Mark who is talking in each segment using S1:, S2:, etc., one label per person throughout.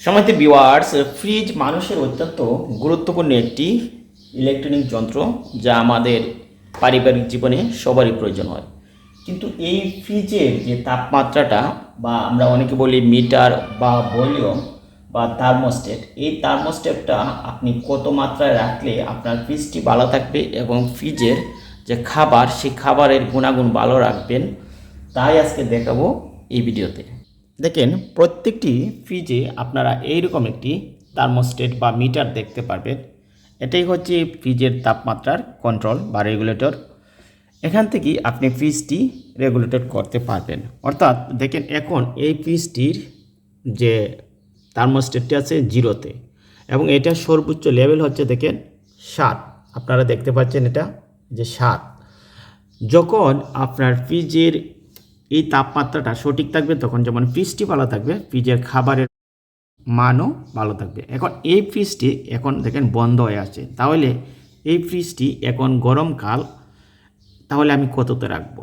S1: সম্মানিত viewers, fridge মানুষের অত্যন্ত গুরুত্বপূর্ণ একটি ইলেকট্রনিক যন্ত্র যা আমাদের পারিবারিক জীবনে সবারই প্রয়োজন হয়। কিন্তু এই ফ্রিজের যে তাপমাত্রাটা বা আমরা অনেকে বলি মিটার বা ভলিউম বা থার্মোস্ট্যাট, এই থার্মোস্ট্যাটটা আপনি কত মাত্রায় রাখলে আপনার ফ্রিজটি ভালো থাকবে এবং ফ্রিজের যে খাবার সেই খাবারের গুণাগুণ ভালো রাখবেন, তাই আজকে দেখাবো এই ভিডিওতে। দেখেন, প্রত্যেকটি ফ্রিজে আপনারা এইরকম একটি থার্মোস্ট্যাট বা মিটার দেখতে পারবেন। এটাই হচ্ছে ফ্রিজের তাপমাত্রার কন্ট্রোল বা রেগুলেটর। এখান থেকেই আপনি ফ্রিজটি রেগুলেটর করতে পারবেন। অর্থাৎ দেখেন, এখন এই ফ্রিজটির যে থার্মোস্ট্যাটটি আছে জিরোতে এবং এটা সর্বোচ্চ লেভেল হচ্ছে দেখেন 7। আপনারা দেখতে পাচ্ছেন এটা যে 7। যখন আপনার ফ্রিজের এই তাপমাত্রাটা সঠিক থাকবে তখন যেমন ফ্রিজটি ভালো থাকবে, ফ্রিজের খাবারের মানও ভালো থাকবে। এখন এই ফ্রিজটি এখন দেখেন বন্ধ হয়ে আছে, তাহলে এই ফ্রিজটি এখন গরমকাল, তাহলে আমি কততে রাখবো?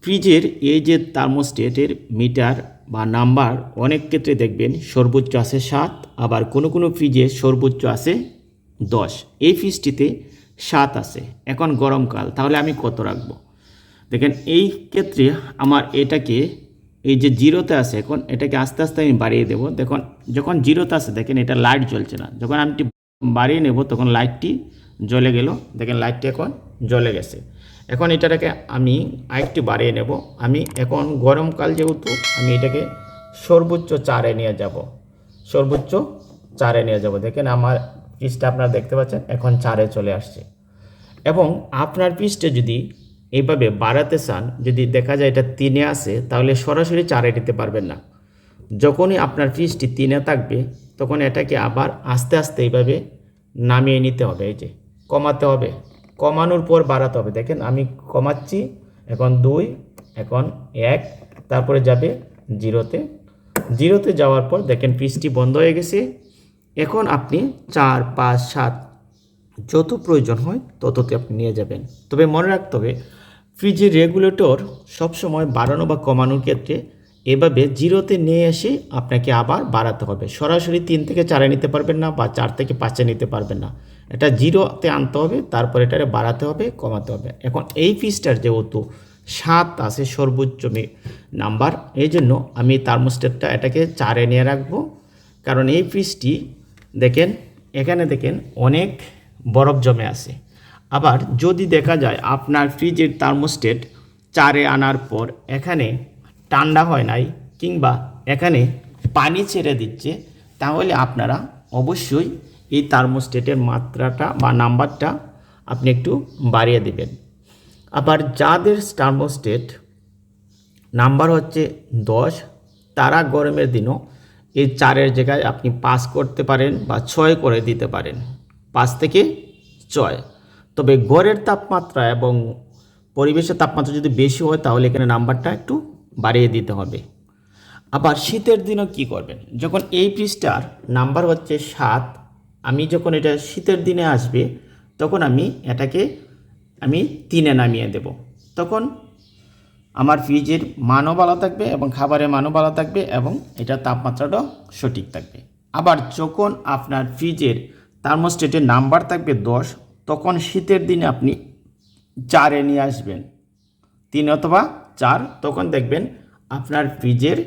S1: ফ্রিজের এই যে থার্মোস্ট্যাটের মিটার বা নাম্বার অনেক ক্ষেত্রে দেখবেন সর্বোচ্চ আছে 7, আবার কোনো কোনো ফ্রিজে সর্বোচ্চ আছে 10। এই ফ্রিজটিতে 7 আছে, এখন গরমকাল, তাহলে আমি কত রাখবো? দেখেন, এই ক্ষেত্রে আমার এটাকে এই যে জিরোতে আছে, এখন এটাকে আস্তে আস্তে আমি বাড়িয়ে দেবো। দেখুন, যখন জিরোতে আছে দেখেন এটা লাইট জ্বলছে না, যখন আমি বাড়িয়ে নেব তখন লাইটটি জ্বলে গেল। দেখেন লাইটটি এখন জ্বলে গেছে। এখন এটাকে আমি আরেকটু বাড়িয়ে নেব। আমি এখন গরমকাল যেহেতু, আমি এটাকে সর্বোচ্চ 4-এ নিয়ে যাব। সর্বোচ্চ 4-এ নিয়ে যাব। দেখেন আমার ফ্রিজটা আপনারা দেখতে পাচ্ছেন এখন 4-এ চলে আসছে। এবং আপনার ফ্রিজটা যদি এইভাবে বাড়াতে চান, যদি দেখা যায় এটা 3-এ আসে, তাহলে সরাসরি 4-এ নিতে পারবেন না। যখনই আপনার ফ্রিজটি 3-এ থাকবে তখন এটাকে আবার আস্তে আস্তে এইভাবে নামিয়ে নিতে হবে, এই যে কমাতে হবে, কমানোর পর বাড়াতে হবে। দেখেন আমি কমাচ্ছি, এখন 2, এখন 1, তারপরে যাবে জিরোতে। জিরোতে যাওয়ার পর দেখেন ফ্রিজটি বন্ধ হয়ে গেছে। এখন আপনি 4, 5, 7 যত প্রয়োজন হয় তততে আপনি নিয়ে যাবেন। তবে মনে রাখতে হবে, ফ্রিজের রেগুলেটর সবসময় বাড়ানো বা কমানোর ক্ষেত্রে এভাবে জিরোতে নিয়ে এসে আপনাকে আবার বাড়াতে হবে। সরাসরি 3 থেকে 4-এ নিতে পারবেন না বা 4 থেকে 5-এ নিতে পারবেন না। এটা জিরোতে আনতে হবে, তারপর এটারে বাড়াতে হবে, কমাতে হবে। এখন এই ফ্রিজটার যেহেতু 7 আছে সর্বোচ্চ নাম্বার, এই জন্য আমি থার্মোস্ট্যাটটা এটাকে 4-এ নিয়ে রাখবো। কারণ এই ফ্রিজটি দেখেন, এখানে দেখেন অনেক বরফ জমে আছে। আবার যদি দেখা যায় আপনার ফ্রিজের থার্মোস্ট্যাট 4-এ আনার পর এখানে ঠান্ডা হয় নাই কিংবা এখানে পানি ছেড়ে দিচ্ছে, তাহলে আপনারা অবশ্যই এই থার্মোস্ট্যাটের মাত্রাটা বা নাম্বারটা আপনি একটু বাড়িয়ে দেবেন। আবার যাদের থার্মোস্ট্যাট নাম্বার হচ্ছে 10, তারা গরমের দিনও এই 4-এর জায়গায় আপনি 5 করতে পারেন বা 6 করে দিতে পারেন, 5 থেকে 6। তবে ঘরের তাপমাত্রা এবং পরিবেশের তাপমাত্রা যদি বেশি হয় তাহলে এখানে নাম্বারটা একটু বাড়িয়ে দিতে হবে। আবার শীতের দিনও কি করবেন? যখন এই ফ্রিজটার নাম্বার হচ্ছে 7, আমি যখন এটা শীতের দিনে আসবে তখন আমি এটাকে 3-এ নামিয়ে দেব। তখন আমার ফ্রিজের মানও ভালো থাকবে এবং খাবারের মানও ভালো থাকবে এবং এটার তাপমাত্রাটাও সঠিক থাকবে। আবার যখন আপনার ফ্রিজের থার্মোস্ট্যাটের নাম্বার থাকবে 10, তখন শীতের দিনে আপনি 4-এ নিয়ে আসবেন, 3 অথবা 4, তখন দেখবেন আপনার ফ্রিজের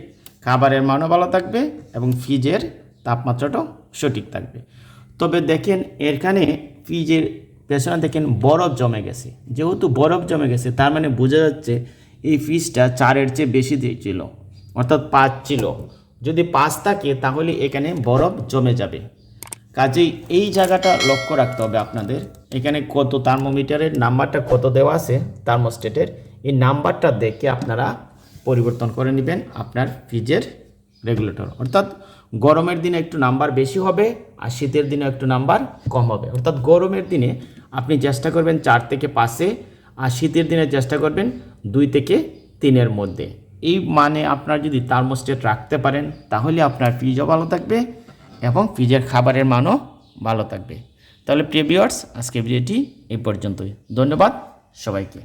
S1: খাবারের মানও ভালো থাকবে এবং ফ্রিজের তাপমাত্রাটাও সঠিক থাকবে। তবে দেখেন এখানে ফ্রিজের পেছনে দেখেন বরফ জমে গেছে। যেহেতু বরফ জমে গেছে তার মানে বোঝা যাচ্ছে এই ফ্রিজটা 4-এর চেয়ে বেশি ছিল, অর্থাৎ 5 ছিল। যদি 5 থাকে তাহলে এখানে বরফ জমে যাবে। কাজেই এই জায়গাটা লক্ষ্য রাখতে হবে আপনাদের। এখানে কত থার্মোমিটারের নাম্বারটা কত দেওয়া আছে থার্মোস্ট্যাটের, এই নাম্বারটা দেখে আপনারা পরিবর্তন করে নেবেন আপনার ফ্রিজের রেগুলেটর। অর্থাৎ গরমের দিনে একটু নাম্বার বেশি হবে আর শীতের দিনে একটু নাম্বার কম হবে। অর্থাৎ গরমের দিনে আপনি চেষ্টা করবেন 4 থেকে 5-এ, আর শীতের দিনে চেষ্টা করবেন 2 থেকে 3-এর মধ্যে। এই মানে আপনার যদি থার্মোস্ট্যাট রাখতে পারেন তাহলে আপনার ফ্রিজও ভালো থাকবে এবং ফ্রিজের খাবারের মানও ভালো থাকবে। তাহলে প্রিয় ভিউয়ার্স, আজকে ভিডিওটি এই পর্যন্তই। ধন্যবাদ সবাইকে।